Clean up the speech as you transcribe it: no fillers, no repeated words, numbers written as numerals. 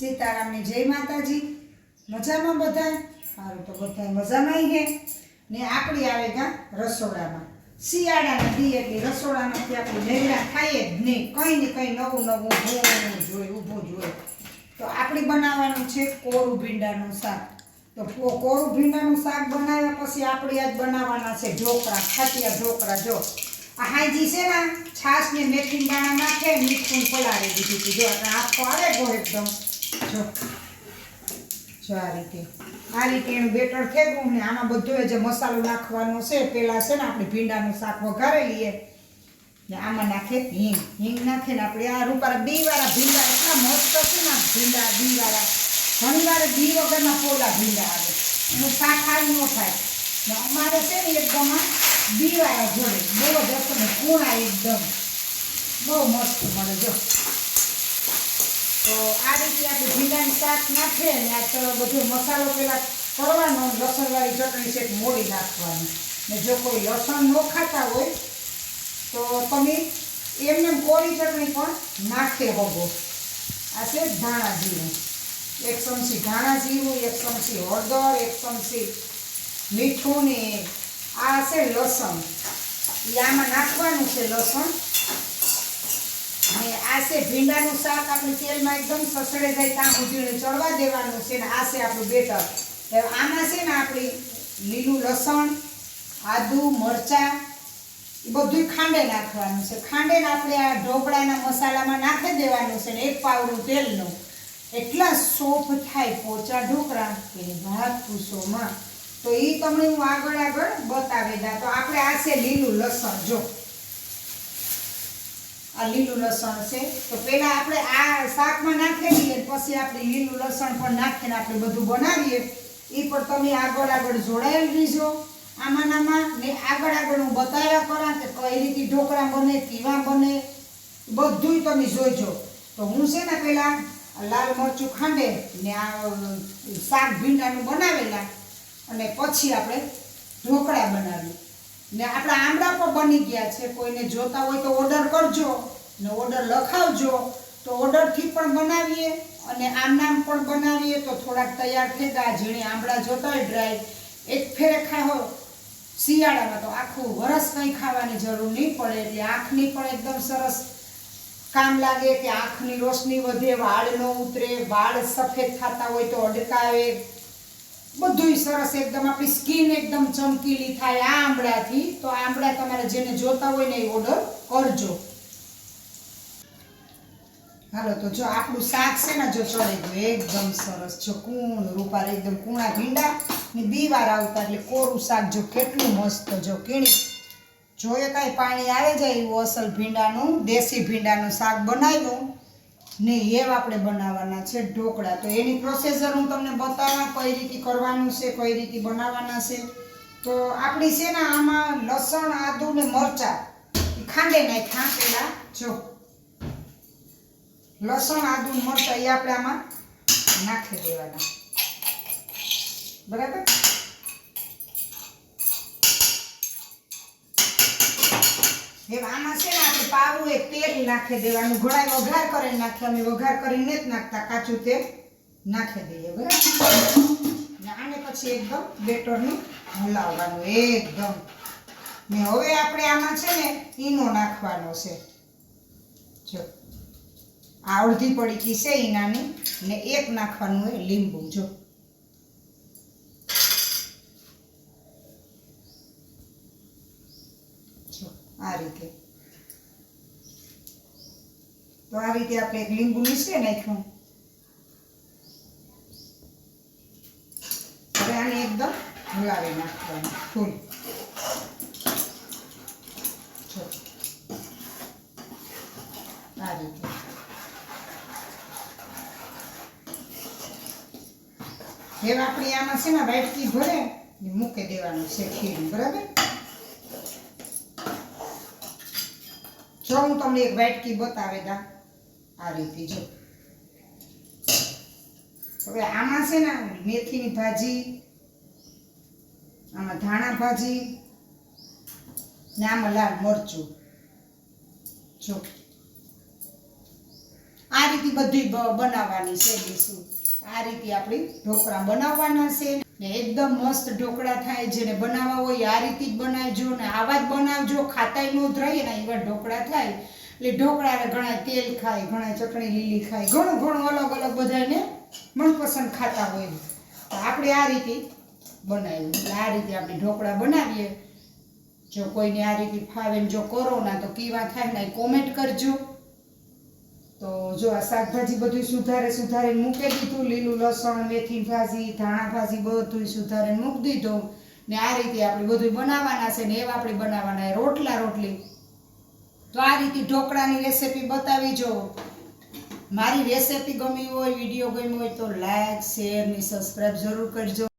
સીતારામની જય માતાજી। મજામાં બધા? સારું તો બધા મજામાં હે ને। આપણી આવે કા રસોડામાં શિયાળાના દી એટલે રસોડામાંથી આપણે લેગડા ખાઈએ જ નહીં, કંઈ ને કંઈ નવું નવું જોઈએ ઊભું જોઈએ। તો આપણે બનાવવાનું છે કોરું ભીંડાનું શાક। તો કોરું ભીંડાનું શાક બનાવ્યા પછી આપણે આજ બનાવવાના છે ઢોકળા, ખાટિયા ઢોકળા। જો આ હાઈજી છે ને છાશ ને મેથી દાણા નાખે મીઠું પલાળી દીધી હતી। જો આપણે આખો આવે ગો એકદમ જો આ રીતે એનું બેટર થેગું ને આમાં બધો જે મસાલો નાખવાનો છે। પહેલાં છે ને આપણે ભીંડાનું શાક વઘારી લઈએ ને આમાં નાખે હિંગ નાખે ને આપણે આ રૂપારા બીવાળા ભીંડા એટલા મસ્ત છે ને ભીંડા બીવાળા। ઘણી વાર બી વગરના પોલા ભીંડા આવે એનું શાક ખાલી ન થાય ને અમારે છે ને એકદમ બીવાળા જોડે બહુ જ અસર કૂણા એકદમ બહુ મસ્ત મળે। જો તો આ રીતે આપણે ભીંડાનું શાક નાખીએ ને આ બધો મસાલો પહેલાં કરવાનો, લસણવાળી ચટણી છે મોળી નાખવાની ને જો કોઈ લસણ ન ખાતા હોય તો તમે એમને કોરી ચટણી પણ નાખે હોગો। આ છે ધાણા જીરું, 1 ચમચી ધાણા જીરું, 1 ચમચી હળદર, 1 ચમચી મીઠું ને આ છે લસણ, એ આમાં નાખવાનું છે લસણ ને આ છે ભીંડાનું શાક આપણે તેલમાં એકદમ સસડે જાય ત્યાં સુધીને ચડવા દેવાનું છે ને આ છે આપણું બેટર। આમાં છે ને આપણે લીલું લસણ, આદુ, મરચાં એ બધું ખાંડે નાખવાનું છે। ખાંડે આપણે આ ઢોકળાના મસાલામાં નાખી દેવાનું છે ને 1 પાવડું તેલનું। એટલા સોફ્ટ થાય પોચા ઢોકળા એની વાત પૂછોમાં। તો એ તમને હું આગળ બતાવી દઉં। તો આપણે આ છે લીલું લસણ, જો આ લીલું લસણ છે તો પહેલાં આપણે આ શાકમાં નાખી દઈએ પછી આપણે લીલું લસણ પણ નાખીને આપણે બધું બનાવીએ। એ પણ તમે આગળ જોડાયેલ રહીજો આમાં ને આગળ હું બતાવ્યા કરા કે કઈ રીતે ઢોકળા બને, કેવા બને, બધુંય તમે જોઈજો। તો હું છે ને પહેલાં લાલ મરચું ખાંડે ને આ શાક ભીંડાનું બનાવેલા અને પછી આપણે ઢોકળા બનાવીએ ને આપણા આમળા પણ બની ગયા છે। કોઈને જોતા હોય તો ઓર્ડર કરજો ને ઓર્ડર લખાવજો તો ઓર્ડરથી પણ બનાવીએ અને આમનામ પણ બનાવીએ। તો થોડાક તૈયાર થઈ ગયા ઝીણી આમળા જોતા હોય ડ્રાય એક ફેરે ખાઓ શિયાળામાં તો આખું વરસ કંઈ ખાવાની જરૂર નહીં પડે। એટલે આંખની પણ એકદમ સરસ કામ લાગે કે આંખની રોશની વધે, વાળ ન ઉતરે, વાળ સફેદ થતા હોય તો અડકાવે, બધુંય સરસ એકદમ આપણી સ્કિન એકદમ ચમકીલી થાય આ આમળાથી। તો આમળા તમારે જેને જોતા હોય ને એ ઓર્ડર કરજો। હાલો તો જો આપણું શાક છે ને જો ચડી ગયું એકદમ સરસ, જો કૂણ રૂપાર એકદમ કૂણા ભીંડા ને બીવાર આવતા એટલે કોરું શાક જો કેટલું મસ્ત જો કીણી જોઈએ કાંઈ પાણી આવે જાય એવું અસલ ભીંડાનું દેશી ભીંડાનું શાક બનાવ્યું ને એમ આપણે બનાવવાના છે ઢોકળા। તો એની પ્રોસેસર હું તમને બતાવવા કઈ રીતે કરવાનું છે, કઈ રીતે બનાવવાના છે। તો આપણી છે ને આમાં લસણ, આદુ ને મરચાં ખાંડે નાખ્યા પહેલાં જો લસણ, આદુ, મરચાં એ આપણે આમાં નાખી દેવાના, બરાબર। આમાં છે ને આપણે પાવડું એક તેલ નાખી દેવાનું, ઘણા વઘાર કરીને નાખીએ, અમે વઘાર કરીને જ નાખતા, કાચું તેલ નાખી દઈએ, બરાબર। આને પછી એકદમ બેટરનું હલાવવાનું એકદમ ને હવે આપણે આમાં છે ને ઈનો નાખવાનો છે। જો આ અડધી પડીકી છે ઈનાની ને એક નાખવાનું હોય લીંબુ, જો આ રીતે। તો આ રીતે આપણે એક લીંબુ નીચે નાખ્યું। હવે આને એકદમ હલાવી નાખવાનું ફૂલ, જો આ રીતે। હવે આપણે આમાં છે ને વાટકી ભરે મૂકી દેવાનું છે ખીરું, બરાબર। જો હું તમને એક વાટકી બતાવી દઉં આ રીતે, જો હવે આમાં છે ને મેથીની ભાજી, આમાં ધાણા ભાજી ને આમાં લાલ મરચું, જો આ રીતે બધી બનાવવાની છે ડીશું. આ રીતે આપણી ઢોકળા બનાવવાના છે ને એકદમ મસ્ત ઢોકળા થાય. જેને બનાવવા હોય આ રીતે જ બનાવજો ને આવા જ બનાવજો. ખાતાય ન રહીએ ને એવા ઢોકળા થાય. એટલે ઢોકળા ઘણા તેલ ખાય, ઘણા ચટણી લીલી ખાય, ઘણું ઘણું અલગ અલગ બધાને મનપસંદ ખાતા હોય. તો આપણે આ રીતે બનાવ્યું. એટલે આ રીતે આપણે ઢોકળા બનાવીએ. જો કોઈને આ રીતે ફાવે ને જો કરો ના તો કેવા થાય ને કોમેન્ટ કરજો. તો જો આ શાકભાજી બધું સુધારીને મૂકી દીધું. લીલું લસણ, મેથી ભાજી, ધાણા ભાજી બધું સુધારીને મૂકી દીધું. ને આ રીતે આપણે બધું બનાવવાના છે ને એવા આપણે બનાવવાના રોટલી. તો આ રીતે ઢોકળાની રેસીપી બતાવી. જો મારી રેસીપી ગમી હોય, વિડીયો ગમ્યો હોય તો લાઈક, શેર ને સબસ્ક્રાઈબ જરૂર કરજો.